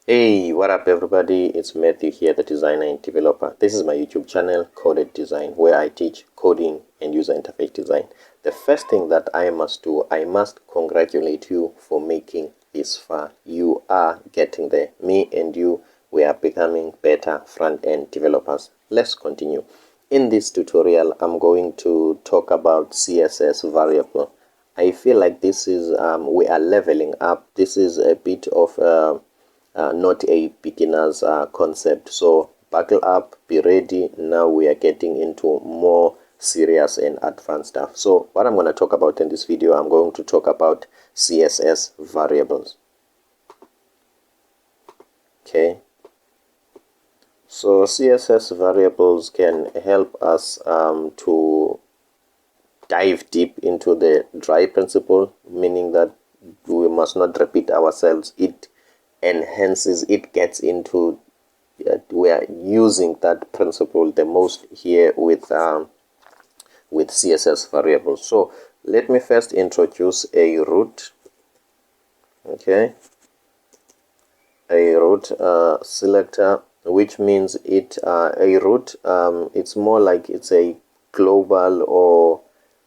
Hey, what up everybody? It's Matthew here, the designer and developer. This is my YouTube channel, Coded Design, where I teach coding and user interface design. The first thing that I must do, I must congratulate you for making this far. You are getting there. Me and you, we are becoming better front-end developers. Let's continue. In this tutorial, I'm going to talk about CSS variable. I feel like this is, we are leveling up. This is a bit of not a beginner's concept. So buckle up, be ready. Now we are getting into more serious and advanced stuff. So what I'm going to talk about in this video, I'm going to talk about CSS variables. Okay. So CSS variables can help us to dive deep into the dry principle, meaning that we must not repeat ourselves. It enhances, it gets into, we are using that principle the most here with CSS variables. So let me first introduce a root. Okay, a root selector, which means a root, it's more like it's a global or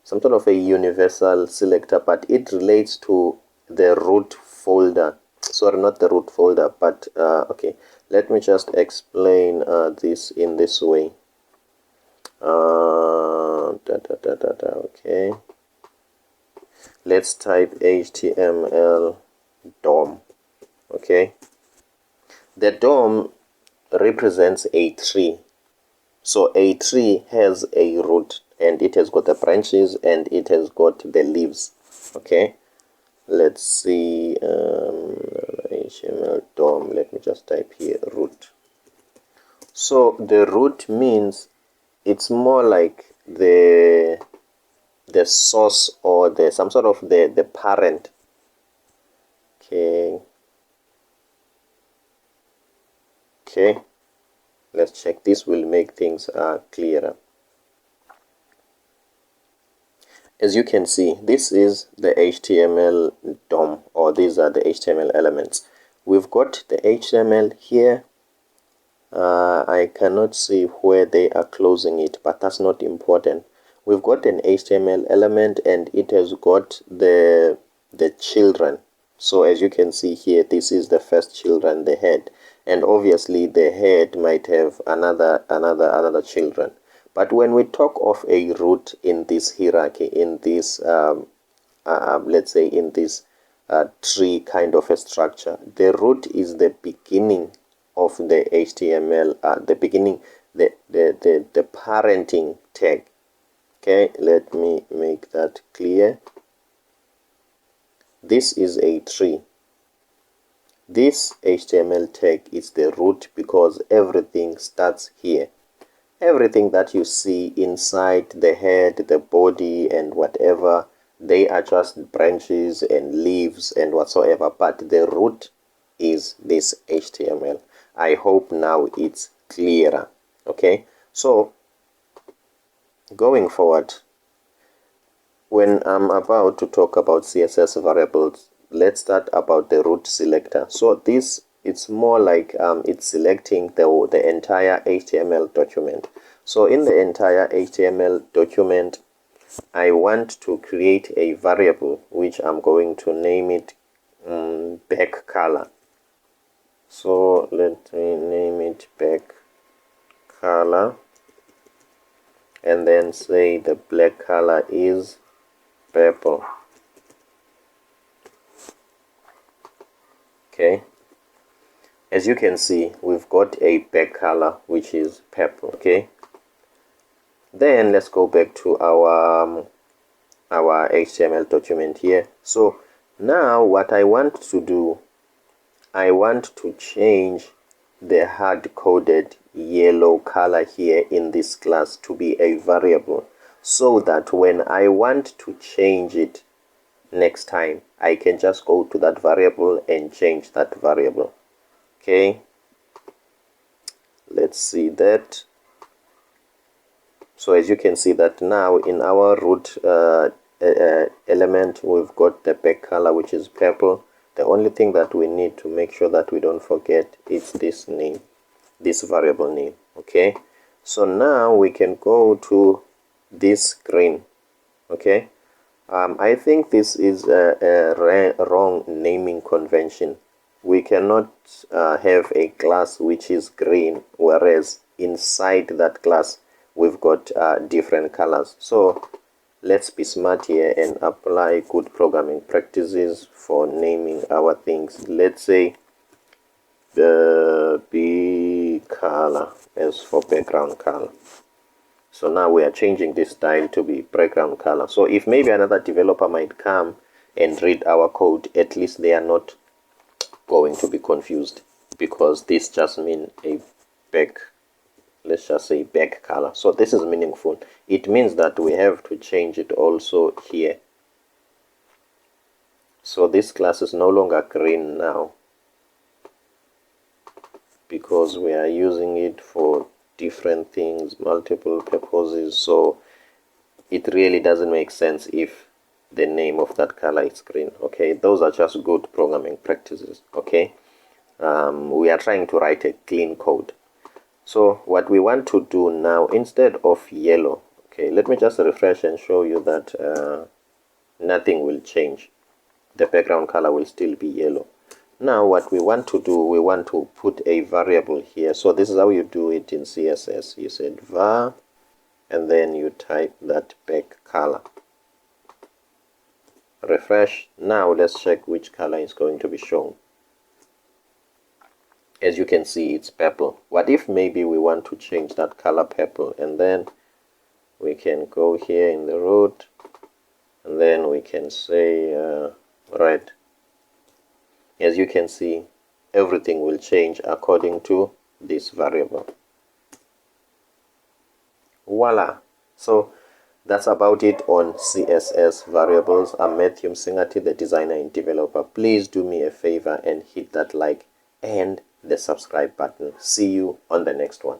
some sort of a universal selector, but it relates to the root folder. Sorry, not the root folder, but okay, let me just explain this in this way. Okay, let's type HTML DOM. Okay, the DOM represents a tree. So a tree has a root and it has got the branches and it has got the leaves. Okay, let's see, HTML DOM. Let me just type here root. So the root means it's more like the source or the some sort of the parent. Okay. Okay, let's check. This will make things clearer. As you can see, this is the HTML DOM, or these are the HTML elements. We've got the HTML here. I cannot see where they are closing it, but that's not important. We've got an HTML element and it has got the children. So as you can see here, this is the first children, the head, and obviously the head might have another children. But when we talk of a root in this hierarchy, in this let's say in this tree kind of a structure, the root is the beginning of the HTML, the beginning, the parenting tag. Okay, let me make that clear. This is a tree. This HTML tag is the root because everything starts here. Everything that you see inside the head, the body, and whatever, they are just branches and leaves and whatsoever, but the root is this HTML. I hope now it's clearer. Okay, so going forward, when I'm about to talk about CSS variables, let's start about the root selector. So this, it's more like it's selecting the entire HTML document. So in the entire HTML document, I want to create a variable which I'm going to name it back color. So let me name it back color, and then say the black color is purple. Okay, as you can see, we've got a back color which is purple. Okay, then let's go back to our HTML document here. So now what I want to do, I want to change the hard-coded yellow color here in this class to be a variable, so that when I want to change it next time, I can just go to that variable and change that variable. Okay, let's see that. So as you can see that now in our root element, we've got the back color which is purple, The only thing that we need to make sure that we don't forget is this name, this variable name. Okay, so now we can go to this screen. Okay, I think this is a wrong naming convention. We cannot have a class which is green, whereas inside that class we've got different colors. So let's be smart here and apply good programming practices for naming our things. Let's say the B color as for background color. So now we are changing this style to be background color. So if maybe another developer might come and read our code, at least they are not going to be confused, because this just means a back, let's just say back color. So this is meaningful. It means that we have to change it also here. So this class is no longer green now, because we are using it for different things, multiple purposes. So it really doesn't make sense if the name of that color is green. Okay, those are just good programming practices. Okay, we are trying to write a clean code. So what we want to do now, instead of yellow, okay, let me just refresh and show you that nothing will change. The background color will still be yellow. Now what we want to do, we want to put a variable here. So this is how you do it in CSS. You said var, and then you type that back color. Refresh. Now let's check which color is going to be shown. As you can see, it's purple. What if maybe we want to change that color purple? And then we can go here in the root, and then we can say red. As you can see, everything will change according to this variable. Voila! So that's about it on CSS variables. I'm Matthew Msingati, the designer and developer. Please do me a favor and hit that like and the subscribe button. See you on the next one.